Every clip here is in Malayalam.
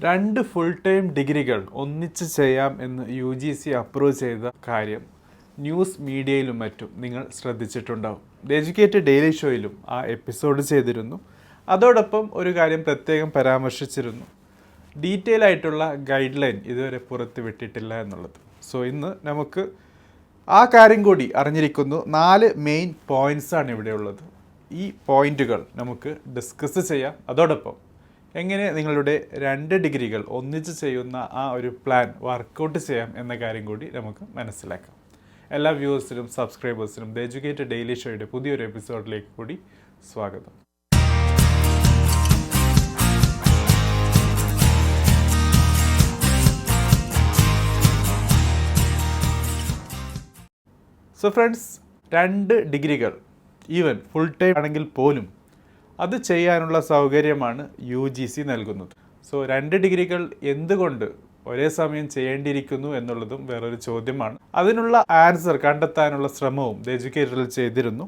രണ്ട് ഫുൾ ടൈം ഡിഗ്രികൾ ഒന്നിച്ച് ചെയ്യാം എന്ന് UGC അപ്രൂവ് ചെയ്ത കാര്യം ന്യൂസ് മീഡിയയിലും മറ്റും നിങ്ങൾ ശ്രദ്ധിച്ചിട്ടുണ്ടാവും. ദി എഡ്യൂക്കേറ്റഡ് ഡെയിലി ഷോയിലും ആ എപ്പിസോഡ് ചെയ്തിരുന്നു. അതോടൊപ്പം ഒരു കാര്യം പ്രത്യേകം പരാമർശിച്ചിരുന്നു, ഡീറ്റെയിൽ ആയിട്ടുള്ള ഗൈഡ് ലൈൻ ഇതുവരെ പുറത്ത് വിട്ടിട്ടില്ല എന്നുള്ളത്. സോ ഇന്ന് നമുക്ക് ആ കാര്യം കൂടി അറിഞ്ഞിരിക്കുന്നു. 4 മെയിൻ പോയിൻറ്റ്സാണ് ഇവിടെ ഉള്ളത്. ഈ പോയിൻറ്റുകൾ നമുക്ക് ഡിസ്കസ് ചെയ്യാം. അതോടൊപ്പം എങ്ങനെ നിങ്ങളുടെ 2 ഡിഗ്രികൾ ഒന്നിച്ച് ചെയ്യുന്ന ആ ഒരു പ്ലാൻ വർക്കൗട്ട് ചെയ്യാം എന്ന കാര്യം കൂടി നമുക്ക് മനസ്സിലാക്കാം. എല്ലാ വ്യൂവേഴ്സിനും സബ്സ്ക്രൈബേഴ്സിനും ദി എഡ്യൂക്കേറ്റഡ് ഡെയിലി ഷോയുടെ പുതിയൊരു എപ്പിസോഡിലേക്ക് കൂടി സ്വാഗതം. സോ ഫ്രണ്ട്സ്, 2 ഡിഗ്രികൾ ഈവൻ ഫുൾ ടൈം ആണെങ്കിൽ പോലും അത് ചെയ്യാനുള്ള സൗകര്യമാണ് UGC നൽകുന്നത്. സോ 2 ഡിഗ്രികൾ എന്തുകൊണ്ട് ഒരേ സമയം ചെയ്യേണ്ടിയിരിക്കുന്നു എന്നുള്ളതും വേറൊരു ചോദ്യമാണ്. അതിനുള്ള ആൻസർ കണ്ടെത്താനുള്ള ശ്രമവും ദി എഡ്യൂക്കേറ്ററിൽ ചെയ്തിരുന്നു.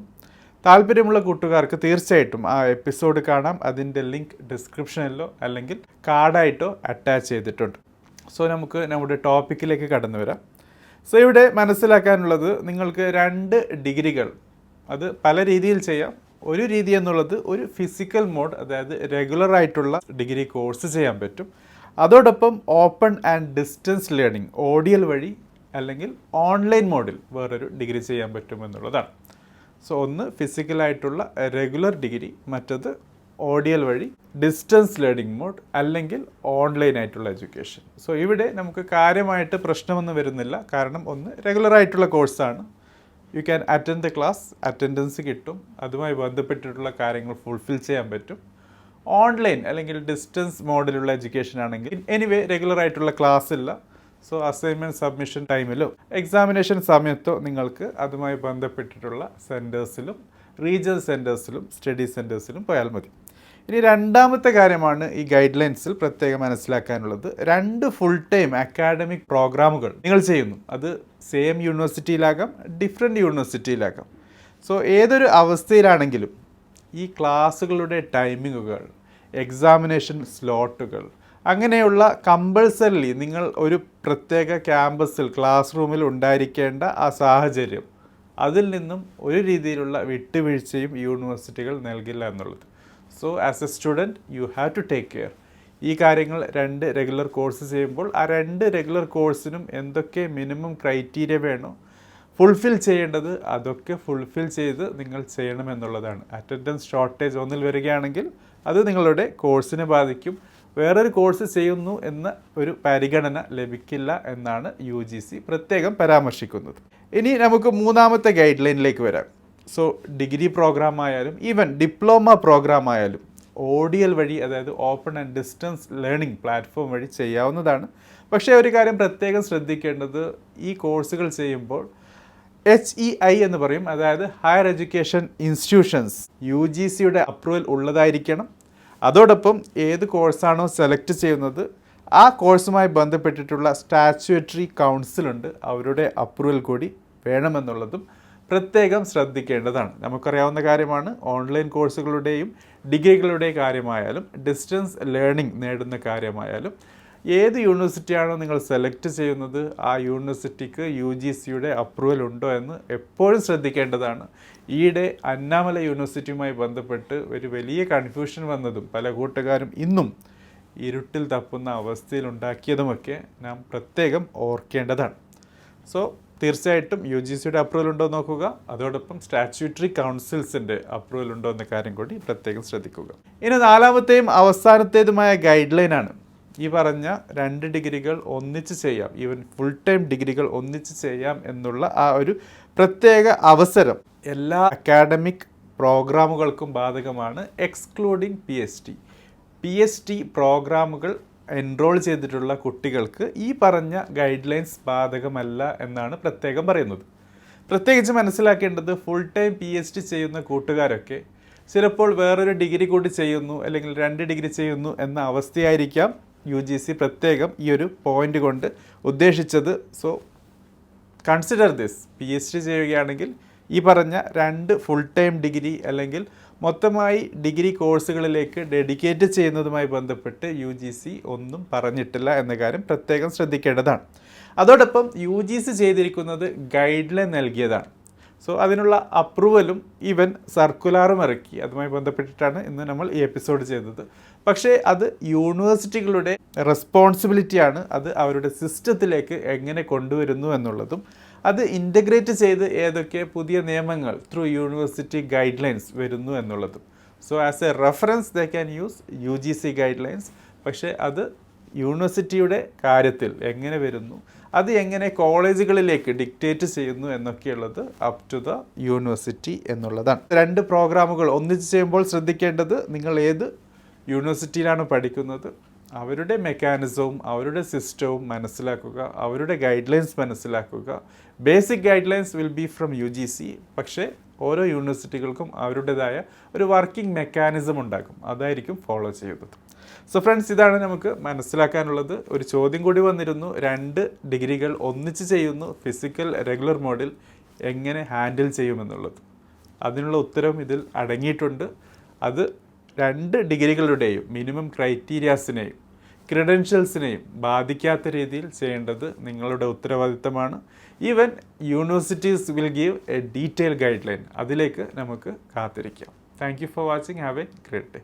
താല്പര്യമുള്ള കൂട്ടുകാർക്ക് തീർച്ചയായിട്ടും ആ എപ്പിസോഡ് കാണാം. അതിൻ്റെ ലിങ്ക് ഡിസ്ക്രിപ്ഷനിലോ അല്ലെങ്കിൽ കാർഡായിട്ടോ അറ്റാച്ച് ചെയ്തിട്ടുണ്ട്. സോ നമുക്ക് നമ്മുടെ ടോപ്പിക്കിലേക്ക് കടന്നു വരാം. സോ ഇവിടെ മനസ്സിലാക്കാനുള്ളത്, നിങ്ങൾക്ക് 2 ഡിഗ്രികൾ അത് പല രീതിയിൽ ചെയ്യാം. ഒരു രീതി എന്നുള്ളത് ഒരു ഫിസിക്കൽ മോഡ്, അതായത് റെഗുലർ ആയിട്ടുള്ള ഡിഗ്രി കോഴ്സ് ചെയ്യാൻ പറ്റും. അതോടൊപ്പം open and distance learning ODL വഴി അല്ലെങ്കിൽ ഓൺലൈൻ മോഡിൽ വേറൊരു ഡിഗ്രി ചെയ്യാൻ പറ്റും എന്നുള്ളതാണ്. സോ ഒന്ന് ഫിസിക്കലായിട്ടുള്ള റെഗുലർ ഡിഗ്രി, മറ്റത് ODL വഴി ഡിസ്റ്റൻസ് ലേണിംഗ് മോഡ് അല്ലെങ്കിൽ ഓൺലൈൻ ആയിട്ടുള്ള എഡ്യൂക്കേഷൻ. സോ ഇവിടെ നമുക്ക് കാര്യമായിട്ട് പ്രശ്നമൊന്നും വരുന്നില്ല. കാരണം ഒന്ന് റെഗുലർ ആയിട്ടുള്ള കോഴ്സാണ്. You can attend the class, attendance കിട്ടും, അതുമായി ബന്ധപ്പെട്ടിട്ടുള്ള കാര്യങ്ങൾ ഫുൾഫിൽ ചെയ്യാൻ പറ്റും. ഓൺലൈൻ അല്ലെങ്കിൽ ഡിസ്റ്റൻസ് മോഡിലുള്ള എഡ്യൂക്കേഷൻ ആണെങ്കിൽ എനിവേ റെഗുലർ ആയിട്ടുള്ള ക്ലാസ് ഇല്ല. സോ അസൈൻമെൻറ്റ് സബ്മിഷൻ ടൈമിലോ എക്സാമിനേഷൻ സമയത്തോ നിങ്ങൾക്ക് അതുമായി ബന്ധപ്പെട്ടിട്ടുള്ള സെൻറ്റേഴ്സിലും റീജിയണൽ സെൻറ്റേഴ്സിലും സ്റ്റഡി സെൻറ്റേഴ്സിലും പോയാൽ മതി. ഇനി രണ്ടാമത്തെ കാര്യമാണ് ഈ ഗൈഡ് ലൈൻസിൽ പ്രത്യേകം മനസ്സിലാക്കാനുള്ളത്. 2 ഫുൾ ടൈം അക്കാഡമിക് പ്രോഗ്രാമുകൾ നിങ്ങൾ ചെയ്യുന്നു. അത് സെയിം യൂണിവേഴ്സിറ്റിയിലാകാം, ഡിഫറെൻറ്റ് യൂണിവേഴ്സിറ്റിയിലാകാം. സോ ഏതൊരു അവസ്ഥയിലാണെങ്കിലും ഈ ക്ലാസ്സുകളുടെ ടൈമിങ്ങുകൾ, എക്സാമിനേഷൻ സ്ലോട്ടുകൾ, അങ്ങനെയുള്ള കമ്പൾസറിലി നിങ്ങൾ ഒരു പ്രത്യേക ക്യാമ്പസിൽ ക്ലാസ് റൂമിൽ ഉണ്ടായിരിക്കേണ്ട ആ സാഹചര്യം, അതിൽ നിന്നും ഒരു രീതിയിലുള്ള വിട്ടുവീഴ്ചയും യൂണിവേഴ്സിറ്റികൾ നൽകില്ല എന്നുള്ളത്. So as a student you have to take care. ഈ കാര്യങ്ങൾ 2 റെഗുലർ കോഴ്സ് ചെയ്യുമ്പോൾ ആ 2 റെഗുലർ കോഴ്സിനും എന്തൊക്കെ മിനിമം ക്രൈറ്റീരിയ വേണോ ഫുൾഫിൽ ചെയ്യേണ്ടത്, അതൊക്കെ ഫുൾഫിൽ ചെയ്ത് നിങ്ങൾ ചെയ്യണമെന്നുള്ളതാണ്. അറ്റൻഡൻസ് ഷോർട്ടേജ് ഒന്നിൽ വരികയാണെങ്കിൽ അത് നിങ്ങളുടെ കോഴ്സിനെ ബാധിക്കും. വേറൊരു കോഴ്സ് ചെയ്യുന്നു എന്ന ഒരു പരിഗണന ലഭിക്കില്ല എന്നാണ് UGC പ്രത്യേകം പരാമർശിക്കുന്നത്. ഇനി നമുക്ക് മൂന്നാമത്തെ ഗൈഡ് ലൈനിലേക്ക് വരാം. സോ ഡിഗ്രി പ്രോഗ്രാം ആയാലും ഈവൻ ഡിപ്ലോമ പ്രോഗ്രാം ആയാലും ODL വഴി, അതായത് open and distance learning platform വഴി ചെയ്യാവുന്നതാണ്. പക്ഷേ ഒരു കാര്യം പ്രത്യേകം ശ്രദ്ധിക്കേണ്ടത്, ഈ കോഴ്സുകൾ ചെയ്യുമ്പോൾ HEI എന്ന് പറയും, അതായത് ഹയർ എഡ്യൂക്കേഷൻ ഇൻസ്റ്റിറ്റ്യൂഷൻസ് UGCയുടെ അപ്രൂവൽ ഉള്ളതായിരിക്കണം. അതോടൊപ്പം ഏത് കോഴ്സാണോ സെലക്ട് ചെയ്യുന്നത് ആ കോഴ്സുമായി ബന്ധപ്പെട്ടിട്ടുള്ള സ്റ്റാച്യുട്ടറി കൗൺസിലുണ്ട്, അവരുടെ അപ്രൂവൽ കൂടി വേണമെന്നുള്ളതും പ്രത്യേകം ശ്രദ്ധിക്കേണ്ടതാണ്. നമുക്കറിയാവുന്ന കാര്യമാണ്, ഓൺലൈൻ കോഴ്സുകളുടെയും ഡിഗ്രികളുടെയും കാര്യമായാലും ഡിസ്റ്റൻസ് ലേണിംഗ് നേടുന്ന കാര്യമായാലും ഏത് യൂണിവേഴ്സിറ്റിയാണോ നിങ്ങൾ സെലക്ട് ചെയ്യുന്നത് ആ യൂണിവേഴ്സിറ്റിക്ക് UGCയുടെ അപ്രൂവൽ ഉണ്ടോ എന്ന് എപ്പോഴും ശ്രദ്ധിക്കേണ്ടതാണ്. ഈയിടെ അന്നാമല യൂണിവേഴ്സിറ്റിയുമായി ബന്ധപ്പെട്ട് ഒരു വലിയ കൺഫ്യൂഷൻ വന്നതും പല കൂട്ടുകാരും ഇന്നും ഇരുട്ടിൽ തപ്പുന്ന അവസ്ഥയിൽ ഉണ്ടാക്കിയതുമൊക്കെ നാം പ്രത്യേകം ഓർക്കേണ്ടതാണ്. സോ തീർച്ചയായിട്ടും UGCയുടെ അപ്രൂവൽ ഉണ്ടോ നോക്കുക. അതോടൊപ്പം സ്റ്റാച്യൂട്ടറി കൗൺസിൽസിൻ്റെ അപ്രൂവൽ ഉണ്ടോ എന്ന കാര്യം കൂടി പ്രത്യേകം ശ്രദ്ധിക്കുക. ഇനി 4മത്തെയും അവസാനത്തേതുമായ ഗൈഡ് ലൈനാണ് ഈ പറഞ്ഞ 2 ഡിഗ്രികൾ ഒന്നിച്ച് ചെയ്യാം, ഈവൻ ഫുൾ ടൈം ഡിഗ്രികൾ ഒന്നിച്ച് ചെയ്യാം എന്നുള്ള ആ ഒരു പ്രത്യേക അവസരം എല്ലാ അക്കാഡമിക് പ്രോഗ്രാമുകൾക്കും ബാധകമാണ്, എക്സ്ക്ലൂഡിങ് PhD പ്രോഗ്രാമുകൾ എൻറോൾ ചെയ്തിട്ടുള്ള കുട്ടികൾക്ക് ഈ പറഞ്ഞ ഗൈഡ് ലൈൻസ് ബാധകമല്ല എന്നാണ് പ്രത്യേകം പറയുന്നത്. പ്രത്യേകിച്ച് മനസ്സിലാക്കേണ്ടത്, ഫുൾ ടൈം PhD ചെയ്യുന്ന കൂട്ടുകാരൊക്കെ ചിലപ്പോൾ വേറൊരു ഡിഗ്രി കൂടി ചെയ്യുന്നു അല്ലെങ്കിൽ 2 ഡിഗ്രി ചെയ്യുന്നു എന്ന അവസ്ഥയായിരിക്കാം UGC പ്രത്യേകം ഈ ഒരു പോയിന്റ് കൊണ്ട് ഉദ്ദേശിച്ചത്. So consider this. PhD ചെയ്യുകയാണെങ്കിൽ ഈ പറഞ്ഞ 2 ഫുൾ ടൈം ഡിഗ്രി അല്ലെങ്കിൽ മൊത്തമായി ഡിഗ്രി കോഴ്സുകളിലേക്ക് ഡെഡിക്കേറ്റ് ചെയ്യുന്നതുമായി ബന്ധപ്പെട്ട് UGC ഒന്നും പറഞ്ഞിട്ടില്ല എന്ന കാര്യം പ്രത്യേകം ശ്രദ്ധിക്കേണ്ടതാണ്. അതോടൊപ്പം UGC ചെയ്തിരിക്കുന്നത് ഗൈഡ് ലൈൻ നൽകിയതാണ്. സോ അതിനുള്ള അപ്രൂവലും ഈവൻ സർക്കുലാറും ഇറക്കി. അതുമായി ബന്ധപ്പെട്ടിട്ടാണ് ഇന്ന് നമ്മൾ ഈ എപ്പിസോഡ് ചെയ്തത്. പക്ഷേ അത് യൂണിവേഴ്സിറ്റികളുടെ റെസ്പോൺസിബിലിറ്റിയാണ്. അത് അവരുടെ സിസ്റ്റത്തിലേക്ക് എങ്ങനെ കൊണ്ടുവരുന്നു എന്നുള്ളതും അത് ഇൻ്റഗ്രേറ്റ് ചെയ്ത് ഏതൊക്കെ പുതിയ നിയമങ്ങൾ ത്രൂ യൂണിവേഴ്സിറ്റി ഗൈഡ് ലൈൻസ് വരുന്നു എന്നുള്ളതും. So as A reference they can use UGC guide lines. പക്ഷേ അത് യൂണിവേഴ്സിറ്റിയുടെ കാര്യത്തിൽ എങ്ങനെ വരുന്നു, അത് എങ്ങനെ കോളേജുകളിലേക്ക് ഡിക്റ്റേറ്റ് ചെയ്യുന്നു എന്നൊക്കെയുള്ളത് അപ് ടു ദ യൂണിവേഴ്സിറ്റി എന്നുള്ളതാണ്. 2 പ്രോഗ്രാമുകൾ ഒന്നിച്ച് ചെയ്യുമ്പോൾ ശ്രദ്ധിക്കേണ്ടത്, നിങ്ങൾ ഏത് യൂണിവേഴ്സിറ്റിയിലാണ് പഠിക്കുന്നത്, അവരുടെ മെക്കാനിസവും അവരുടെ സിസ്റ്റവും മനസ്സിലാക്കുക, അവരുടെ ഗൈഡ് ലൈൻസ് മനസ്സിലാക്കുക. Basic guide lines will be from UGC. പക്ഷേ ഓരോ യൂണിവേഴ്സിറ്റികൾക്കും അവരുടേതായ ഒരു വർക്കിംഗ് മെക്കാനിസം ഉണ്ടാകും, അതായിരിക്കും ഫോളോ ചെയ്യുന്നത്. സോ ഫ്രണ്ട്സ്, ഇതാണ് നമുക്ക് മനസ്സിലാക്കാനുള്ളത്. ഒരു ചോദ്യം കൂടി വന്നിരുന്നു, 2 ഡിഗ്രികൾ ഒന്നിച്ച് ചെയ്യുന്നു ഫിസിക്കൽ റെഗുലർ മോഡിൽ എങ്ങനെ ഹാൻഡിൽ ചെയ്യുമെന്നുള്ളത്. അതിനുള്ള ഉത്തരം ഇതിൽ അടങ്ങിയിട്ടുണ്ട്. അത് 2 ഡിഗ്രികളുടെയും മിനിമം ക്രൈറ്റീരിയാസിനെയും ക്രെഡൻഷ്യൽസിനെയും ബാധിക്കാത്ത രീതിയിൽ ചെയ്യേണ്ടത് നിങ്ങളുടെ ഉത്തരവാദിത്തമാണ്. Even universities will give A detail guide line. അതിലേക്ക് നമുക്ക് കാത്തിരിക്കാം. Thank you for watching. Have A great day.